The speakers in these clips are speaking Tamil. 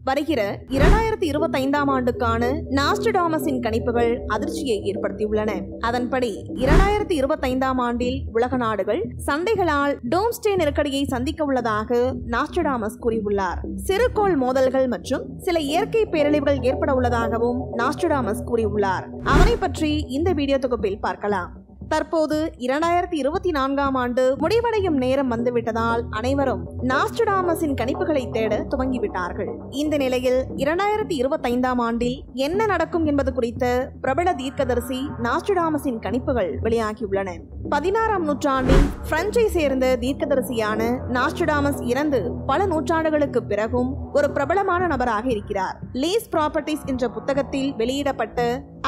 வருகிற 2025ஆம் ஆண்டுக்கான நாஸ்ட்ரடாமஸின் கணிப்புகள் அதிர்ச்சியை ஏற்படுத்தியுள்ளன. அதன்படி 2025ஆம் ஆண்டில் உலக நாடுகள் சந்தைகளால் டோம்ஸ்டே நெருக்கடியை சந்திக்க உள்ளதாக நாஸ்ட்ரடாமஸ் கூறியுள்ளார். சிறுகோள் மோதல்கள் மற்றும் சில இயற்கை பேரழிவுகள் ஏற்பட உள்ளதாகவும் நாஸ்ட்ரடாமஸ் கூறியுள்ளார். அவரை பற்றி இந்த வீடியோ தொகுப்பில் பார்க்கலாம். தற்போது 2024ஆம் ஆண்டு முடிவடையும் நேரம் வந்துவிட்டதால் அனைவரும் நாஸ்ட்ரடாமஸின் கணிப்புகளை தேட துவங்கிவிட்டார்கள். இந்த நிலையில் 2025ஆம் ஆண்டில் என்ன நடக்கும் என்பது குறித்த பிரபல தீர்க்கதரிசி நாஸ்ட்ரடாமஸின் கணிப்புகள் வெளியாகியுள்ளன. 16ஆம் நூற்றாண்டில் பிரெஞ்சை சேர்ந்த தீர்க்கதரிசியான நாஸ்ட்ரடாமஸ் இறந்து பல நூற்றாண்டுகளுக்கு பிறகும் ஒரு பிரபலமான நபராக இருக்கிறார். லீஸ் ப்ராப்பர்ட்டிஸ் என்ற புத்தகத்தில் வெளியிடப்பட்ட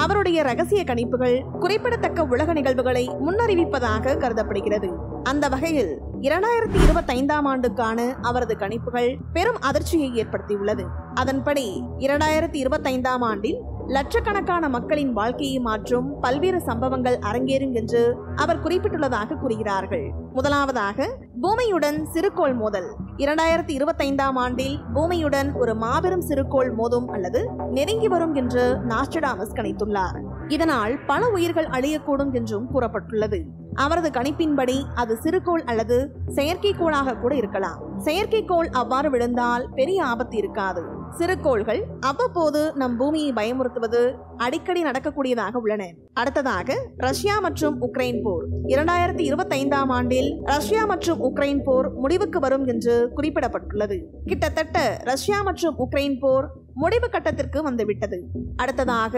அவருடைய ரகசிய கணிப்புகள் குறிப்பிடத்தக்க உலக நிகழ்வுகளை முன்னறிவிப்பதாக கருதப்படுகிறது. அந்த வகையில் 2025ஆம் ஆண்டுக்கான அவரது கணிப்புகள் பெரும் அதிர்ச்சியை ஏற்படுத்தியுள்ளது. அதன்படி 2025ஆம் ஆண்டில் லட்சக்கணக்கான மக்களின் வாழ்க்கையை மாற்றும் பல்வேறு சம்பவங்கள் அரங்கேறும் என்று அவர் குறிப்பிட்டுள்ளதாக கூறுகிறார்கள். முதலாவதாக பூமியுடன் சிறுகோள் மோதல். 2025ஆம் ஆண்டில் பூமியுடன் ஒரு மாபெரும் சிறுகோள் மோதும் அல்லது நெருங்கி வரும் என்று நாஸ்ட்ரடாமஸ் கணித்துள்ளார். இதனால் பல உயிர்கள் அழியக்கூடும் என்றும் கூறப்பட்டுள்ளது. அவரது கணிப்பின்படி அது சிறுகோள் அல்லது செயற்கைக்கோளாக கூட இருக்கலாம். செயற்கைக்கோள் அவ்வாறு விழுந்தால் பெரிய ஆபத்து இருக்காது. சிறுகோள்கள் அவ்வப்போது நம் பூமியை பயமுறுத்துவது அடிக்கடி நடக்கக்கூடியதாக உள்ளன. அடுத்ததாக ரஷ்யா மற்றும் உக்ரைன் போர். 2025ஆம் ஆண்டில் ரஷ்யா மற்றும் உக்ரைன் போர் முடிவுக்கு வரும் என்று குறிப்பிடப்பட்டுள்ளது. கிட்டத்தட்ட ரஷ்யா மற்றும் உக்ரைன் போர் முடிவு கட்டத்திற்கு வந்துவிட்டது. அடுத்ததாக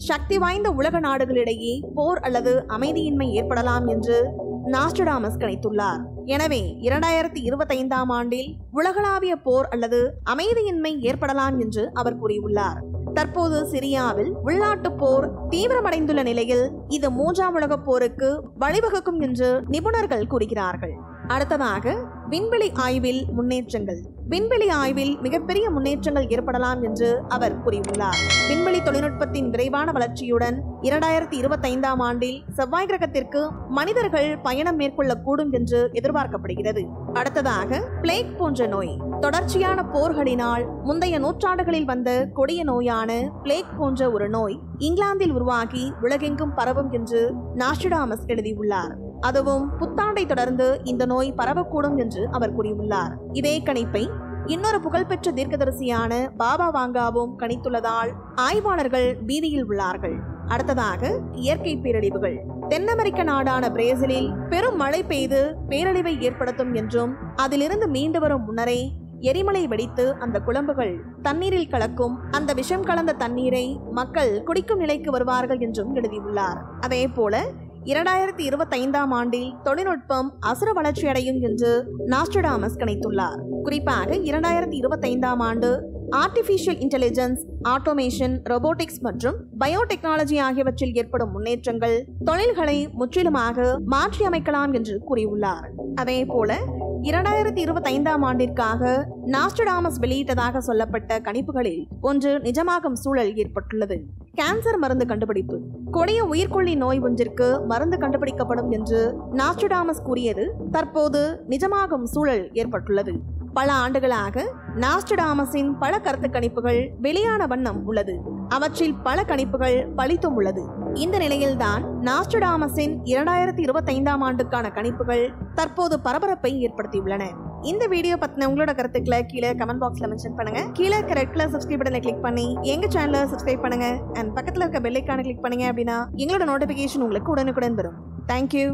சக்தி வாய்ந்த உலக நாடுகளிடையே போர் அல்லது அமைதியின்மை ஏற்படலாம் என்று நாஸ்ட்ரடாமஸ் கணித்துள்ளார். எனவே 2025ஆம் ஆண்டில் உலகளாவிய போர் அல்லது அமைதியின்மை ஏற்படலாம் என்று அவர் கூறியுள்ளார். தற்போது சிரியாவில் உள்நாட்டு போர் தீவிரமடைந்துள்ள நிலையில் இது 3ஆம் உலகப் போருக்கு வழிவகுக்கும் என்று நிபுணர்கள் கூறுகிறார்கள். அடுத்ததாக விண்வெளி ஆய்வில் முன்னேற்றங்கள். விண்வெளி ஆய்வில் மிகப்பெரிய முன்னேற்றங்கள் ஏற்படலாம் என்று அவர் கூறியுள்ளார். விண்வெளி தொழில்நுட்பத்தின் விரைவான வளர்ச்சியுடன் 2025ஆம் ஆண்டில் செவ்வாய் கிரகத்திற்கு மனிதர்கள் பயணம் மேற்கொள்ளக்கூடும் என்று எதிர்பார்க்கப்படுகிறது. அடுத்ததாக பிளேக் போன்ற நோய். தொடர்ச்சியான போர்களினால் முந்தைய நூற்றாண்டுகளில் வந்த கொடிய நோயான பிளேக் போன்ற ஒரு நோய் இங்கிலாந்தில் உருவாகி உலகெங்கும் பரவும் என்று நாஸ்ட்ரடாமஸ் எழுதியுள்ளார். அதுவும் புத்தாண்டை தொடர்ந்து இந்த நோய் பரவக்கூடும் என்று அவர் கூறியுள்ளார். இதே கணிப்பை இன்னொரு புகழ்பெற்ற தீர்க்கதரிசியான பாபா வாங்காவும் கணித்துள்ளதால் ஆய்வாளர்கள் பீதியில் உள்ளார்கள். அடுத்ததாக இயற்கை பேரழிவுகள். தென் அமெரிக்க நாடான பிரேசிலில் பெரும் மழை பெய்து பேரழிவை ஏற்படுத்தும் என்றும் அதிலிருந்து மீண்டு வரும் முன்னரே எரிமலை வெடித்து அந்த குழம்புகள் தண்ணீரில் கலக்கும், அந்த விஷம் கலந்த தண்ணீரை மக்கள் குடிக்கும் நிலைக்கு வருவார்கள் என்றும் எழுதியுள்ளார். அதே போல 2025ஆம் ஆண்டில் தொழில்நுட்பம் அசுர வளர்ச்சி அடையும் என்று நாஸ்ட்ரடாமஸ் கணித்துள்ளார். குறிப்பாக 2025ஆம் ஆண்டு ஆர்டிபிஷியல் இன்டெலிஜென்ஸ், ஆட்டோமேஷன், ரோபோட்டிக்ஸ் மற்றும் பயோடெக்னாலஜி ஆகியவற்றில் ஏற்படும் முன்னேற்றங்கள் தொழில்களை முற்றிலுமாக மாற்றி அமைக்கலாம் என்று கூறியுள்ளார். அதே போல 2025ஆம் ஆண்டிற்காக நாஸ்ட்ரடாமஸ் வெளியிட்டதாக சொல்லப்பட்ட கணிப்புகளில் ஒன்று நிஜமாகும் சூழல் ஏற்பட்டுள்ளது. கேன்சர் மருந்து கண்டுபிடிப்பு. கொடிய உயிர்கொல்லி நோய் ஒன்றிற்கு மருந்து கண்டுபிடிக்கப்படும் என்று நாஸ்ட்ரடாமஸ் கூறியது தற்போது நிஜமாகும் சூழல் ஏற்பட்டுள்ளது. பல ஆண்டுகளாக நாஸ்ட்ரடாமஸின் பல கருத்து கணிப்புகள் வெளியான வண்ணம் உள்ளது. அவற்றில் பல கணிப்புகள் பலித்தும் உள்ளது. இந்த நிலையில்தான் நாஸ்ட்ரடாமஸின் 2025ஆம் ஆண்டுக்கான கணிப்புகள் தற்போது பரபரப்பை ஏற்படுத்தியுள்ளன. இந்த வீடியோ பத்தின உங்களோட கருத்துக்களை கீழே கமெண்ட் பாக்ஸ்ல மென்ஷன் பண்ணுங்க. கீழே இருக்க ரெட் கலர் சப்ஸ்கிரைப் பட்டனை கிளிக் பண்ணி எங்க சேனலை சப்ஸ்கிரைப் பண்ணுங்க. அண்ட் பக்கத்துல இருக்க பெல் ஐகானை கிளிக் பண்ணுங்க. அப்படின்னா எங்களோட நோட்டிபிகேஷன் உங்களுக்கு உடனுக்குடன் வரும். தேங்க்யூ.